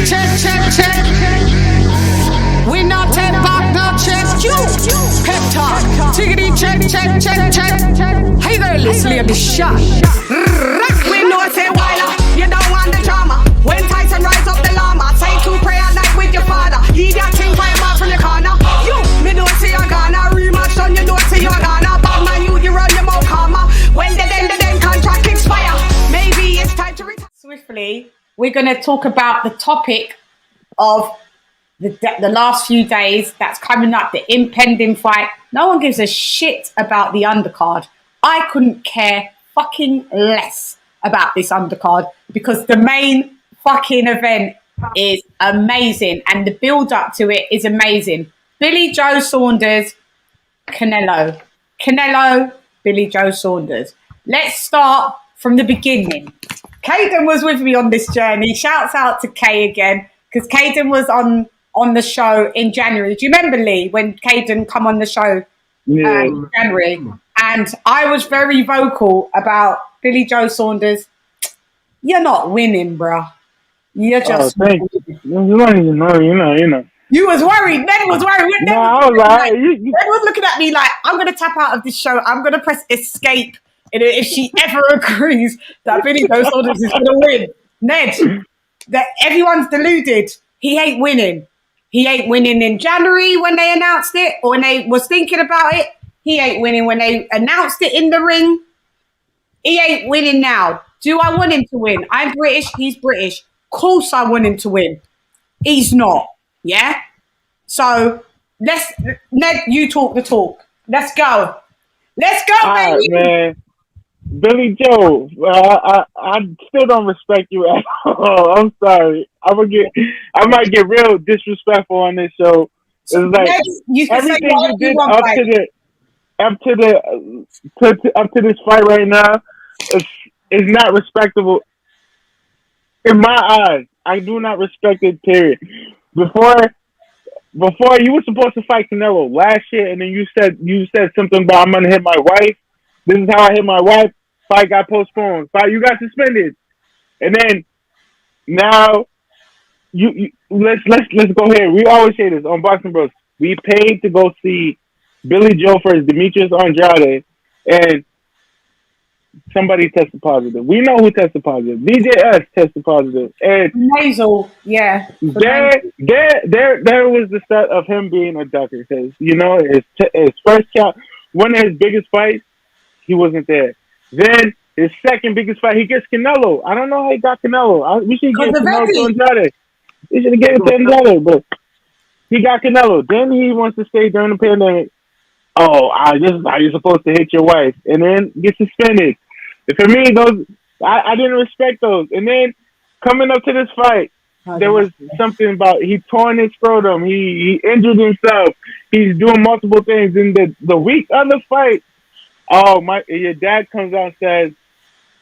check. We not take back no check. You pep talk. Tiggity check. Hey girl, let's lay the shot. We know say why you don't want the drama. When Tyson rise up the llama, say to pray at night with your father. He that thing by him out from the corner. You, me know say you're gonna rematch on you know say you're gonna. Bad man, you run your mouth karma. When the then contract expire, maybe it's time to retire. Swiftly, we're gonna talk about the topic of the last few days that's coming up, the impending fight. No one gives a shit about the undercard. I couldn't care fucking less about this undercard because the main fucking event is amazing and the build up to it is amazing. Billy Joe Saunders, Canelo, Billy Joe Saunders. Let's start from the beginning. Caden was with me on this journey. Shouts out to Kay again because Caden was on the show in January. Do you remember, Lee, when Caden come on the show in January? And I was very vocal about Billy Joe Saunders. You're not winning, bruh. You're just you don't even know, you know. You was worried. Ned was worried. Ned was looking at me like, I'm going to tap out of this show. I'm going to press escape. And if she ever agrees that Billy Joe Saunders is going to win. Ned, that everyone's deluded. He ain't winning. He ain't winning in January when they announced it or when they was thinking about it. He ain't winning when they announced it in the ring. He ain't winning now. Do I want him to win? I'm British. He's British. Of course I want him to win. He's not. Yeah? So, Ned, you talk the talk. Let's go. Let's go, all baby. Right, man. Billy Joe, I still don't respect you at all. I'm sorry. I might get real disrespectful on this show. It's like everything you did up to this fight right now is not respectable in my eyes. I do not respect it. Period. Before you were supposed to fight Canelo last year, and then you said something about I'm gonna hit my wife. This is how I hit my wife. Fight got postponed. Fight, you got suspended, and then now let's go ahead. We always say this on Boxing Bros. We paid to go see Billy Joe versus Demetrius Andrade, and somebody tested positive. We know who tested positive. DJS tested positive, and nasal, yeah. There was the start of him being a ducker because his first count, one of his biggest fights, he wasn't there. Then his second biggest fight, he gets Canelo. I don't know how he got Canelo. We should get Canelo to Andrade. We should have given it to Andrade, but he got Canelo. Then he wants to stay during the pandemic. Oh, this is how you're supposed to hit your wife, and then get suspended. And for me, those I didn't respect those. And then coming up to this fight, there was something about he torn his scrotum. He injured himself. He's doing multiple things. In the week of the fight, your dad comes out and says,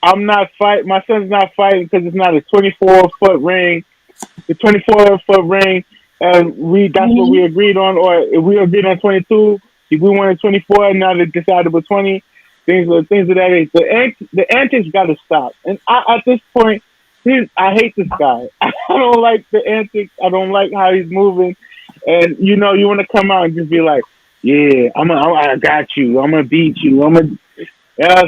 "I'm not fighting. My son's not fighting because it's not a 24-foot ring. The 24-foot ring, and that's what we agreed on. Or if we agreed on 22, if we wanted 24, and now they decided with 20." Things of that age. The antics got to stop. And at this point, I hate this guy. I don't like the antics. I don't like how he's moving. And you want to come out and just be like, "Yeah, I got you. I'm gonna beat you.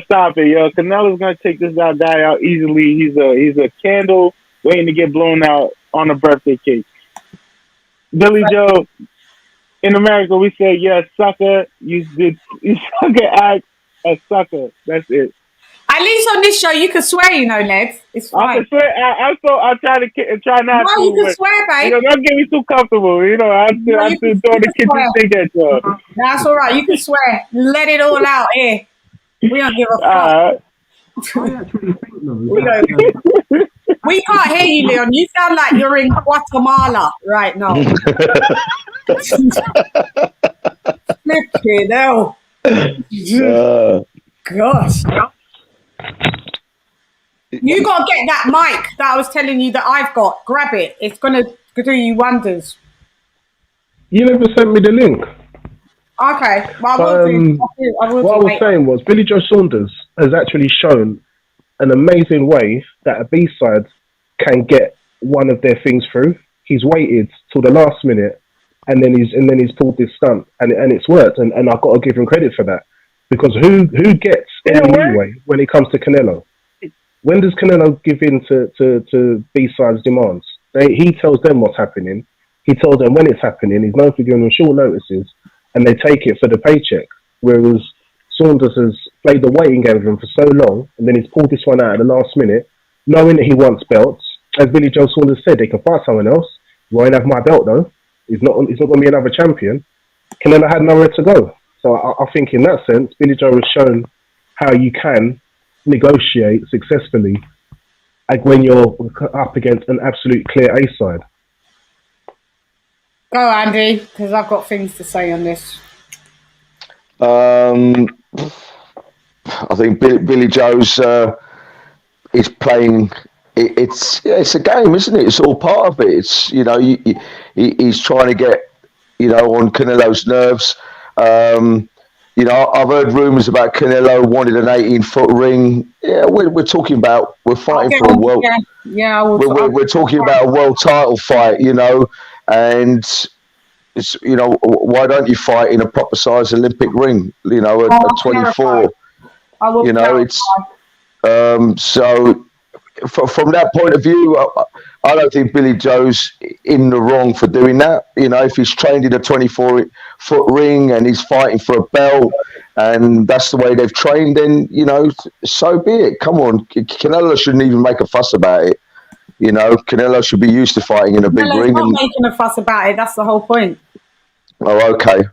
Stop it, yo. Canelo's gonna take this guy out easily. He's a candle waiting to get blown out on a birthday cake." Billy Joe, in America, we say, "Yeah, sucker. You sucker act." A sucker. That's it. At least on this show, you can swear, Ned. It's fine. I can swear. I try not to. No, you can swear, babe. Don't get me too comfortable. I still throw the kitchen sink at you. That's all right. You can swear. Let it all out here. We don't give a fuck. We can't hear you, Leon. You sound like you're in Guatemala right now. Flipping hell. Gosh. You gotta get that mic that I was telling you that I've got. Grab it. It's gonna do you wonders. You never sent me the link. Okay. Well, what I was saying was Billy Joe Saunders has actually shown an amazing way that a B-side can get one of their things through. He's waited till the last minute, and then he's pulled this stunt, and it's worked. And I've got to give him credit for that, because who gets any leeway when it comes to Canelo? When does Canelo give in to B-side's demands? He tells them what's happening. He tells them when it's happening. He's known for giving them short notices, and they take it for the paycheck. Whereas Saunders has played the waiting game with him for so long, and then he's pulled this one out at the last minute, knowing that he wants belts. As Billy Joe Saunders said, they can fight someone else. He won't have my belt though. He's not going to be another champion. Canelo had nowhere to go. So I think in that sense, Billy Joe has shown how you can negotiate successfully, like when you're up against an absolute clear A side. Go, Andy, because I've got things to say on this. I think Billy Joe's is playing. It's a game, isn't it? It's all part of it. It's he's trying to get on Canelo's nerves. I've heard rumours about Canelo wanted an 18-foot ring. Yeah, we're talking about fighting for a world. Yeah, we're talking about a world title fight, and it's why don't you fight in a proper size Olympic ring? At 24. It's so. From that point of view, I don't think Billy Joe's in the wrong for doing that. If he's trained in a 24-foot ring and he's fighting for a belt, and that's the way they've trained, then so be it. Come on, Canelo shouldn't even make a fuss about it. Canelo should be used to fighting in a big ring. Not making a fuss about it. That's the whole point. Oh, okay.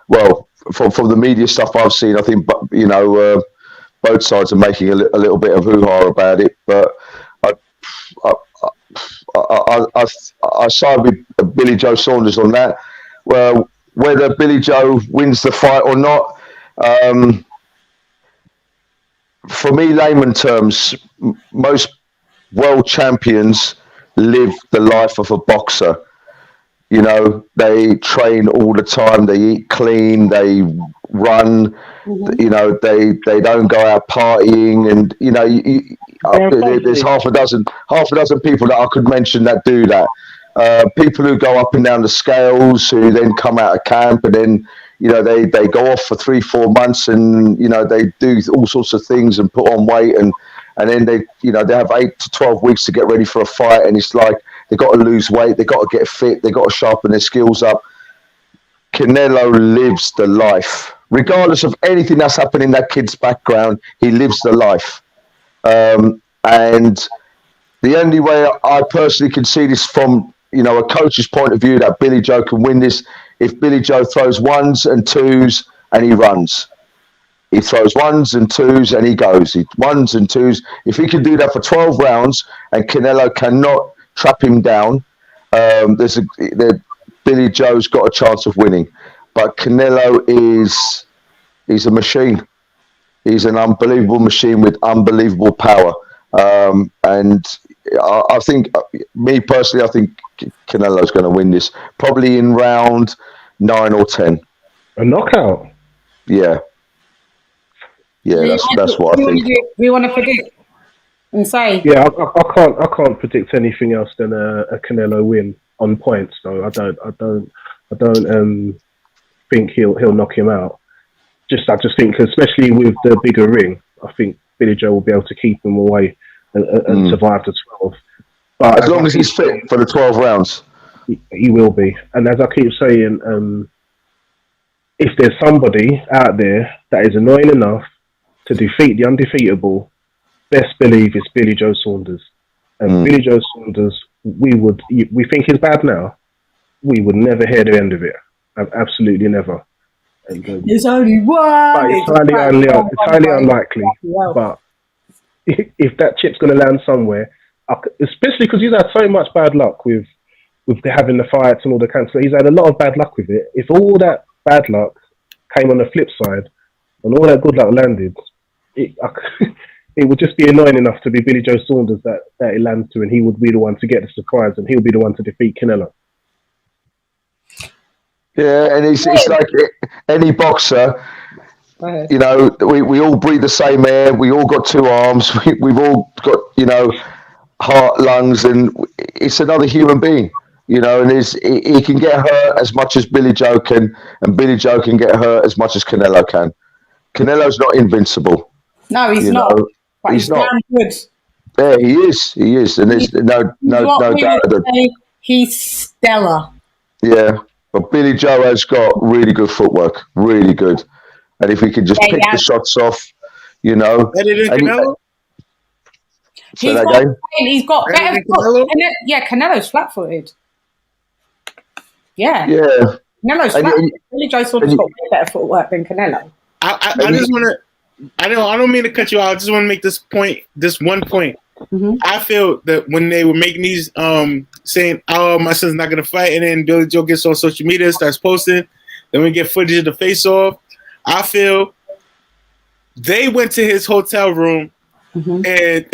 Well, from the media stuff I've seen, I think both sides are making a little bit of hoo-ha about it, but I side with Billy Joe Saunders on that. Well, whether Billy Joe wins the fight or not, for me, layman terms, most world champions live the life of a boxer. They train all the time. They eat clean. They run. They don't go out partying. And there's half a dozen people that I could mention that do that. People who go up and down the scales, who then come out of camp, and then they go off for 3-4 months, and they do all sorts of things and put on weight, and then they have 8 to 12 weeks to get ready for a fight, and it's like they've got to lose weight, they've got to get fit, they've got to sharpen their skills up. Canelo lives the life. Regardless of anything that's happened in that kid's background, he lives the life. And the only way I personally can see this from, a coach's point of view, that Billy Joe can win this, if Billy Joe throws 1s and 2s and he runs. He throws 1s and 2s and he goes. 1s and 2s. If he can do that for 12 rounds and Canelo cannot trap him down, Billy Joe's got a chance of winning. But Canelo he's a machine. He's an unbelievable machine with unbelievable power. And I think, me personally, I think Canelo's going to win this, probably in round 9 or 10. A knockout? Yeah. Yeah, that's what I think. Do you want to predict and say? Yeah, I can't predict anything else than a Canelo win on points. Though I don't think he'll knock him out. I just think, especially with the bigger ring, I think Billy Joe will be able to keep him away and survive the 12. But as long as he's fit for the 12 rounds, he will be. And as I keep saying, if there's somebody out there that is annoying enough to defeat the undefeatable, best believe it's Billy Joe Saunders. And Billy Joe Saunders, we think he's bad now. We would never hear the end of it. Absolutely never. And, there's only one. But it's highly unlikely. But if that chip's going to land somewhere, especially because he's had so much bad luck with having the fights and all the cancer, he's had a lot of bad luck with it. If all that bad luck came on the flip side and all that good luck landed, it would just be annoying enough to be Billy Joe Saunders that it lands to, and he would be the one to get the surprise, and he'll be the one to defeat Canelo. Yeah, and it's like any boxer, we all breathe the same air. We all got 2 arms. We've all got, heart, lungs, and it's another human being, you know. And he can get hurt as much as Billy Joe can, and Billy Joe can get hurt as much as Canelo can. Canelo's not invincible. No, he's you not. know. But he's not. damn good. Yeah, he is, and there's no doubt that he's stellar. Yeah, but Billy Joe has got really good footwork, really good. And if he can just pick the shots off, you know. Better than Canelo? Say that again? He's got better Canelo? Yeah, Canelo's flat-footed. Yeah. Yeah. Canelo's flat-footed. Billy Joe Saunders got better footwork than Canelo. I just want to. I don't mean to cut you out. I just want to make this one point. Mm-hmm. I feel that when they were making these, saying, "Oh, my son's not gonna fight," and then Billy Joe gets on social media, starts posting, then we get footage of the face-off. I feel they went to his hotel room and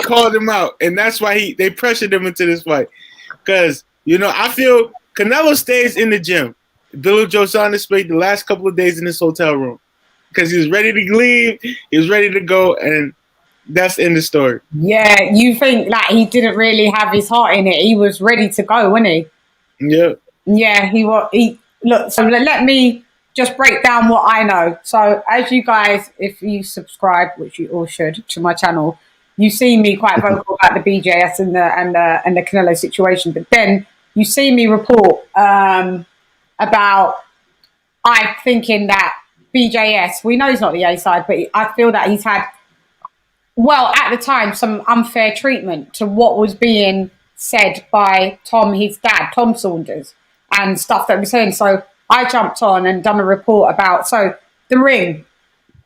called him out, and that's why they pressured him into this fight. Because I feel Canelo stays in the gym. Billy Joe Saunders spent the last couple of days in his hotel room because he was ready to leave, he was ready to go, and that's in the story. Yeah, you think like he didn't really have his heart in it. He was ready to go, wasn't he? Yeah. Yeah, he was. Look, so let me just break down what I know. So as you guys, if you subscribe, which you all should, to my channel, you see me quite vocal about the BJS and the Canelo situation. But then you see me report about I'm thinking that BJS, we know he's not the A side, but I feel that he's had, well, at the time, some unfair treatment to what was being said by Tom, his dad, Tom Saunders, and stuff that was saying. So I jumped on and done a report about, the ring.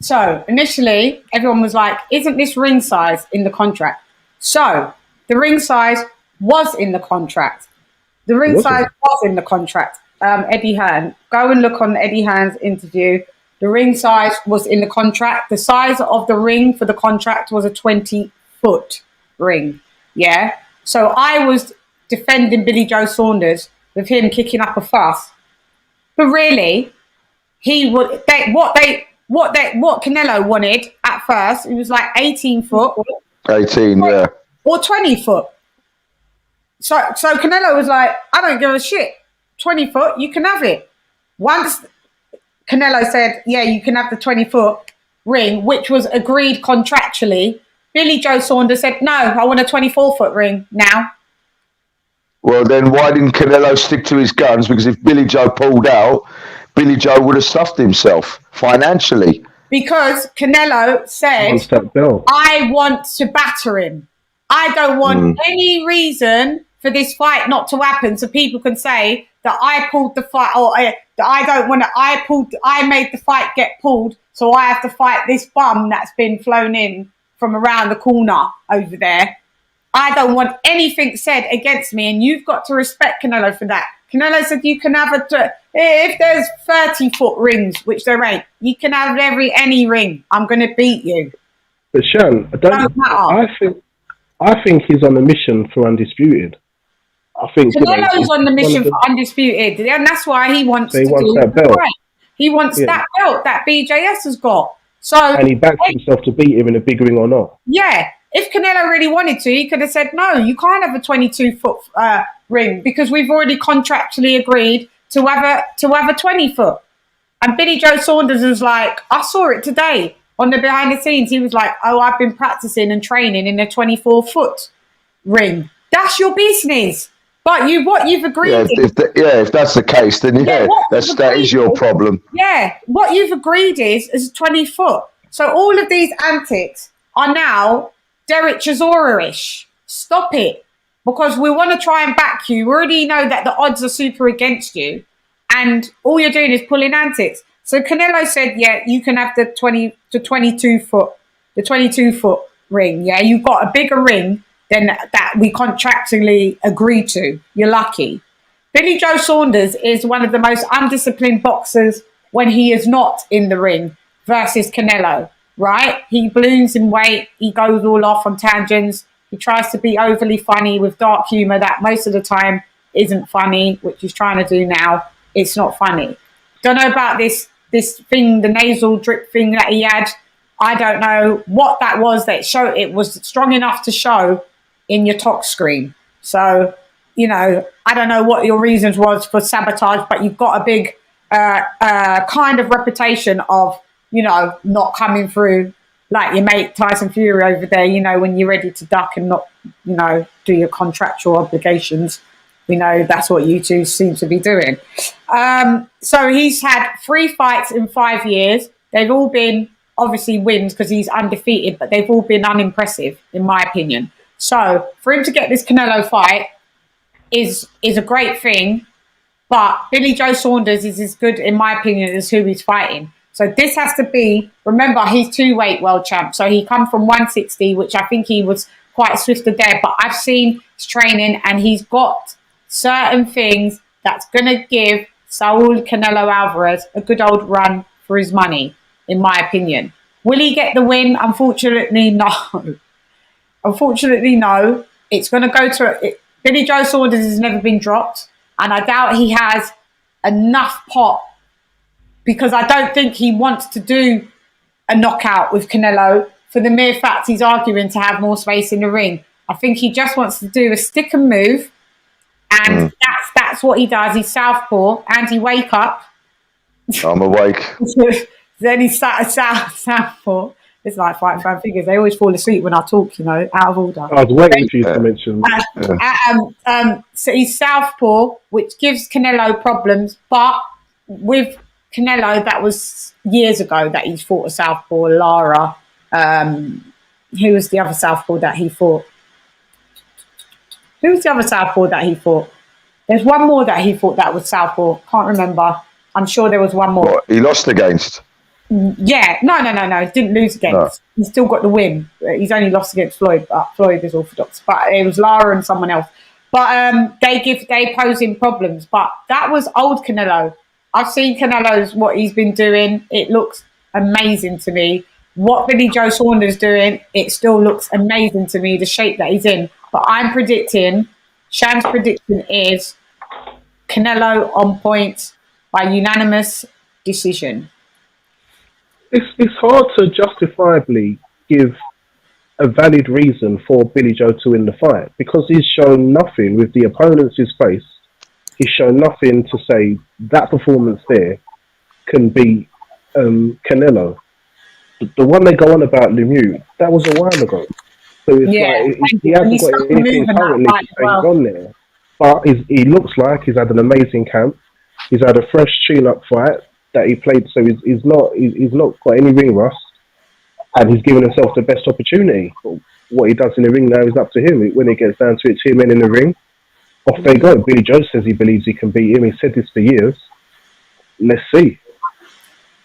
So initially, everyone was like, isn't this ring size in the contract? So the ring size was in the contract. The ring size was in the contract. Eddie Hearn, go and look on Eddie Hearn's interview. The ring size was in the contract. The size of the ring for the contract was a 20-foot ring. Yeah. So I was defending Billy Joe Saunders with him kicking up a fuss. But really, what Canelo wanted at first, it was like 18 foot. 18, yeah. Or 20 foot. So Canelo was like, I don't give a shit. 20 foot, you can have it. Once Canelo said, yeah, you can have the 20-foot ring, which was agreed contractually, Billy Joe Saunders said, no, I want a 24-foot ring now. Well, then why didn't Canelo stick to his guns? Because if Billy Joe pulled out, Billy Joe would have stuffed himself financially. Because Canelo said, I want to batter him. I don't want any reason for this fight not to happen so people can say that I pulled the fight, or that I don't want to, I made the fight get pulled, so I have to fight this bum that's been flown in from around the corner over there. I don't want anything said against me, and you've got to respect Canelo for that. Canelo said you can have if there's 30-foot rings, which there ain't, you can have any ring. I'm going to beat you. But Shan, I think he's on a mission for undisputed. I think Canelo's on the mission for undisputed, and that's why he wants that belt. Right. He wants that belt that BJS has got. So, and he backs himself to beat him in a big ring or not. Yeah, if Canelo really wanted to, he could have said, no, you can't have a 22-foot ring because we've already contractually agreed to have a 20-foot. And Billy Joe Saunders was like, I saw it today on the behind the scenes. He was like, oh, I've been practicing and training in a 24-foot ring. That's your business. But what you've agreed if that's the case, then that is your problem. Yeah, what you've agreed is 20 foot. So all of these antics are now Derek Chisora-ish. Stop it. Because we want to try and back you. We already know that the odds are super against you. And all you're doing is pulling antics. So Canelo said, yeah, you can have the 22-foot ring. Yeah, you've got a bigger ring than that we contractually agreed to. You're lucky. Billy Joe Saunders is one of the most undisciplined boxers when he is not in the ring versus Canelo, right? He balloons in weight. He goes all off on tangents. He tries to be overly funny with dark humor that most of the time isn't funny, which he's trying to do now. It's not funny. Don't know about this thing, the nasal drip thing that he had. I don't know what that was that showed. It was strong enough to show in your talk screen. So, you know, I don't know what your reasons was for sabotage, but you've got a big kind of reputation of, you know, not coming through like your mate Tyson Fury over there, you know, when you're ready to duck and not, you know, do your contractual obligations. You know, that's what you two seem to be doing. So he's had 3 fights in 5 years. They've all been obviously wins because he's undefeated, but they've all been unimpressive, in my opinion. So for him to get this Canelo fight is a great thing, but Billy Joe Saunders is as good, in my opinion, as who he's fighting. So this has to be, remember, he's 2-weight world champ. So he come from 160, which I think he was quite swifter there. But I've seen his training and he's got certain things that's going to give Saul Canelo Alvarez a good old run for his money, in my opinion. Will he get the win? Unfortunately, no. Unfortunately, no. It's going to go to... Billy Joe Saunders has never been dropped. And I doubt he has enough pot, because I don't think he wants to do a knockout with Canelo for the mere fact he's arguing to have more space in the ring. I think he just wants to do a stick and move, and that's what he does. He's southpaw. Andy, wake up. I'm awake. Then he's southpaw. It's like fighting fan figures. They always fall asleep when I talk, you know, out of order. I was waiting for you to mention. So he's southpaw, which gives Canelo problems. But with Canelo, that was years ago that he's fought a southpaw, Lara. Who was the other southpaw that he fought? Who was the other southpaw that he fought? There's one more that he fought that was southpaw. Can't remember. I'm sure there was one more. What, he lost against? Yeah, no. He didn't lose against. No. He still got the win. He's only lost against Floyd, but Floyd is orthodox. But it was Lara and someone else. But they pose him problems. But that was old Canelo. I've seen Canelo's what he's been doing. It looks amazing to me. What Billy Joe Saunders doing, it still looks amazing to me. The shape that he's in. But I'm predicting. Sham's prediction is Canelo on point by unanimous decision. It's hard to justifiably give a valid reason for Billy Joe to win the fight, because he's shown nothing with the opponents he's faced. He's shown nothing to say that performance there can beat Canelo. The one they go on about Lemieux, that was a while ago. So it's like he hasn't got anything currently to say on there. But he looks like he's had an amazing camp. He's had a fresh tune-up fight that he played, so he's not got any ring rust, and he's given himself the best opportunity. What he does in the ring now is up to him. When it gets down to it, 2 men in the ring, off they go. Billy Joe says he believes he can beat him. He said this for years. Let's see.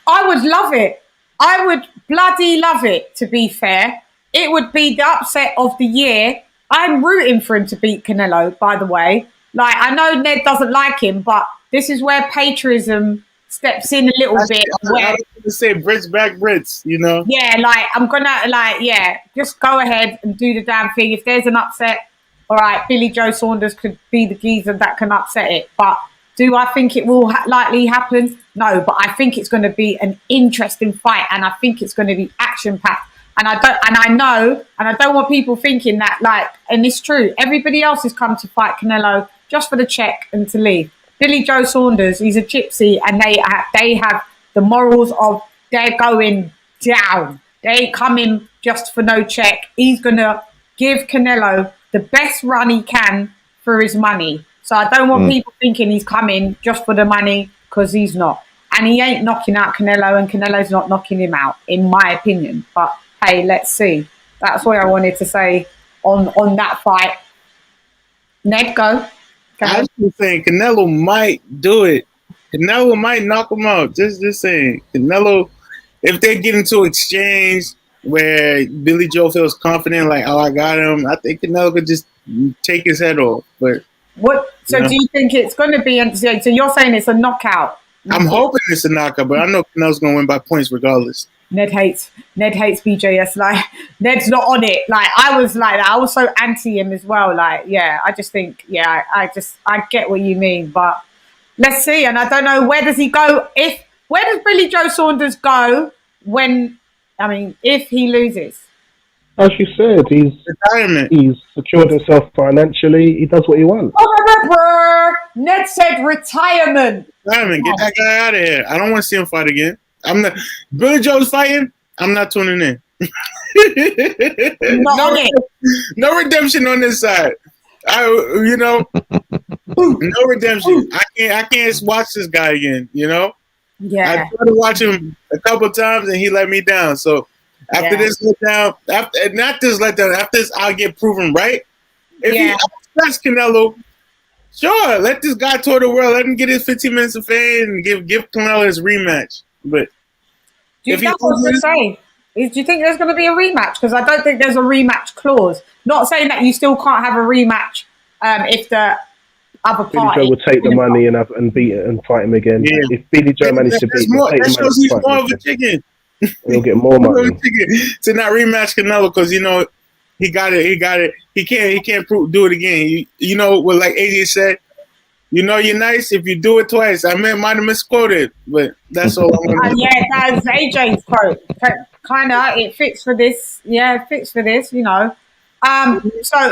I would love it. I would bloody love it, to be fair. It would be the upset of the year. I'm rooting for him to beat Canelo, by the way. Like, I know Ned doesn't like him, but this is where patriotism steps in a little bit. I was going to say Brits back Brits, you know? Yeah, like, I'm going to, just go ahead and do the damn thing. If there's an upset, all right, Billy Joe Saunders could be the geezer that can upset it. But do I think it will likely happen? No, but I think it's going to be an interesting fight, and I think it's going to be action-packed. And I don't want people thinking that, like, and it's true, everybody else has come to fight Canelo just for the check and to leave. Billy Joe Saunders, he's a gypsy, and they have the morals of they're going down. They ain't coming just for no check. He's going to give Canelo the best run he can for his money. So I don't want people thinking he's coming just for the money, because he's not. And he ain't knocking out Canelo, and Canelo's not knocking him out, in my opinion. But hey, let's see. That's what I wanted to say on that fight. Ned, go. I was just saying Canelo might do it. Canelo might knock him out. Just saying. Canelo, if they get into an exchange where Billy Joe feels confident, like, oh, I got him, I think Canelo could just take his head off. But what? So do you think it's going to be? So you're saying it's a knockout? I'm hoping it's a knockout, but I know Canelo's going to win by points regardless. Ned hates BJS. Like, Ned's not on it. Like, I was like that. I was so anti him as well. Like, yeah, I just think, I get what you mean. But let's see. And I don't know, where does he go? Where does Billy Joe Saunders go if he loses? As you said, retirement. he's secured himself financially. He does what he wants. Ned said retirement. Retirement. Get that guy out of here. I don't want to see him fight again. I'm not. Billy Joe's fighting. I'm not tuning in. No redemption on this side. No redemption. I can't watch this guy again. I tried to watch him a couple times and he let me down. So after this letdown, after this, I'll get proven right. If he upsets Canelo, sure, let this guy tour the world. Let him get his 15 minutes of fame and give Canelo his rematch. But do you think there's going to be a rematch? Because I don't think there's a rematch clause. Not saying that you still can't have a rematch if the other party. Billy Joe would take the money and beat it and fight him again. Yeah. If Billy Joe managed to beat him, that shows he's more of a chicken. He'll get more money to not rematch Canelo because he got it. He can't do it again. What like AJ said. You're nice if you do it twice. I might have misquoted, but that's all I'm going to Yeah, that's AJ's quote. Kind of, it fits for this. Yeah, it fits for this, So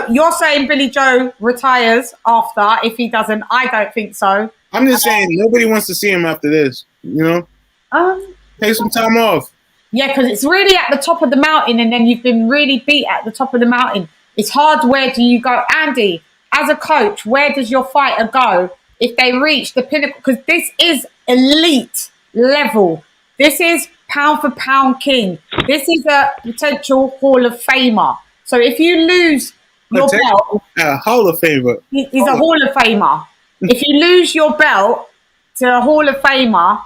you're saying Billy Joe retires after? If he doesn't, I don't think so. I'm just saying nobody wants to see him after this, Take some time off. Yeah, because it's really at the top of the mountain and then you've been really beat at the top of the mountain. It's hard. Where do you go? Andy, as a coach, where does your fighter go if they reach the pinnacle? Because this is elite level. This is pound for pound king. This is a potential Hall of Famer. So if you lose your belt, a Hall of Famer. He's a Hall of Famer. If you lose your belt to a Hall of Famer,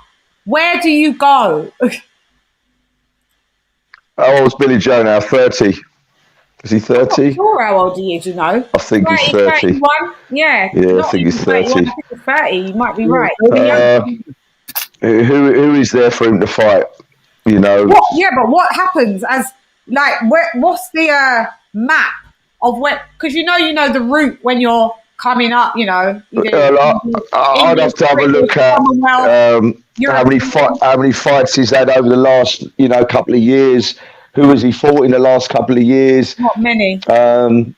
where do you go? How old's Billy Joe now? 30. Is he 30? I'm not sure how old he is, I think he's 30. 31? Yeah. Yeah, I think he's 30. I think he's 30. You might be right. Who is there for him to fight? But what happens what's the map of where? Because you know the route when you're coming up. I'd have to have a look at how many fights he's had over the last couple of years. Who has he fought in the last couple of years? Not many. I'd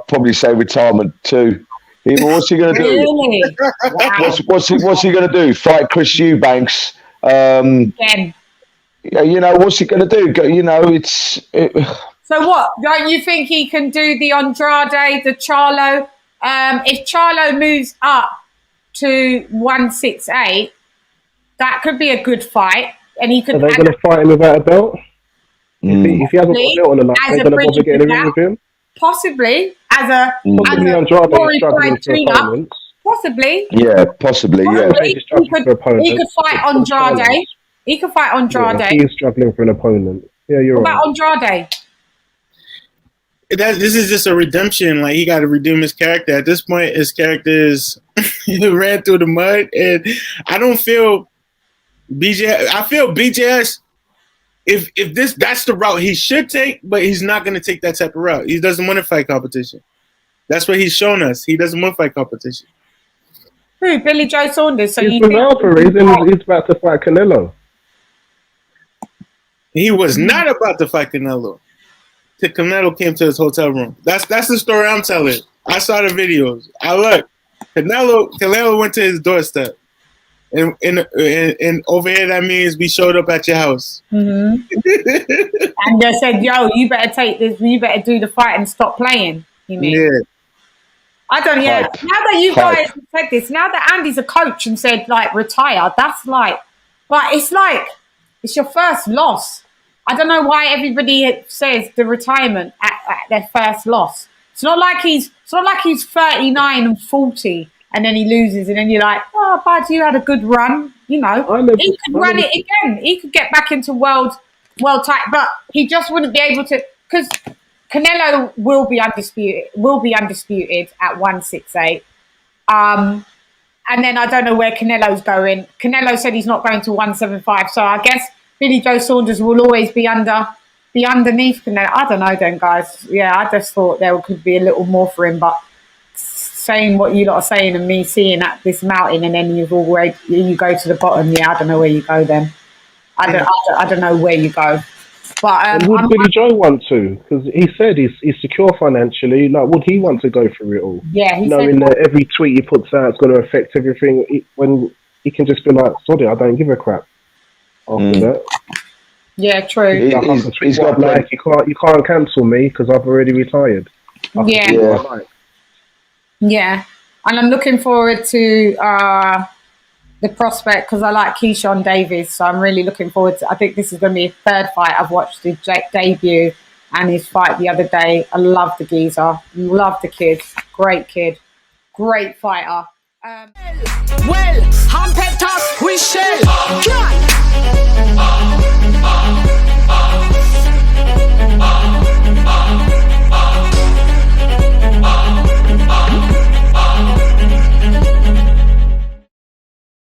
probably say retirement too. What's he going to do? Really? Wow. What's he going to do? Fight Chris Eubanks? Again. What's he going to do? So what? Don't you think he can do the Andrade, the Charlo? If Charlo moves up to 168, that could be a good fight, and he could. Are they going to fight him without a belt? If he hasn't got a belt on the line, they're going to bother getting a ring with him. Possibly Andrade struggling for opponents. Possibly. Yeah, possibly. Yeah. He could fight Andrade. He could fight Andrade. Yeah, he's struggling for an opponent. Yeah, you're right. What about Andrade? This is just a redemption. Like, he got to redeem his character. At this point, his character is ran through the mud, and I don't feel BJ. I feel BJS. If that's the route he should take, but he's not going to take that type of route. He doesn't want to fight competition. That's what he's shown us. He doesn't want to fight competition. Who? Billy Joe Saunders. So he's about to fight Canelo. He was not about to fight Canelo. Till Canelo came to his hotel room. That's the story I'm telling. I saw the videos. I looked. Canelo went to his doorstep. And over here, that means we showed up at your house. Mm-hmm. And they said, "Yo, you better take this. You better do the fight and stop playing." You mean? Yeah. I don't. Yeah. Now that you guys have said this, now that Andy's a coach and said retire, that's but it's your first loss. I don't know why everybody says the retirement at their first loss. It's not like he's 39 and 40. And then he loses, and then you're like, "Oh, bud, you had a good run." He could run it again. He could get back into world title, but he just wouldn't be able to, because Canelo will be undisputed at 168. And then I don't know where Canelo's going. Canelo said he's not going to 175, so I guess Billy Joe Saunders will always be underneath Canelo. I don't know, then, guys. Yeah, I just thought there could be a little more for him, but saying what you lot are saying and me seeing at this mountain, and then you go to the bottom. Yeah, I don't know where you go then. I don't know where you go. But and would Billy Joe want to? Because he said he's secure financially. Like, would he want to go through it all? Yeah, he knowing said that every tweet he puts out is going to affect everything. When he can just be like, "Sorry, I don't give a crap." After that, yeah, true. He's got like you can't cancel me because I've already retired. Yeah, and I'm looking forward to the prospect because I like Keyshawn Davis, so I'm really looking forward to. I think this is going to be his third fight. I've watched his debut and his fight the other day. I love the geezer, love the kid, great fighter. Well, I'm Pet Talk, we shall.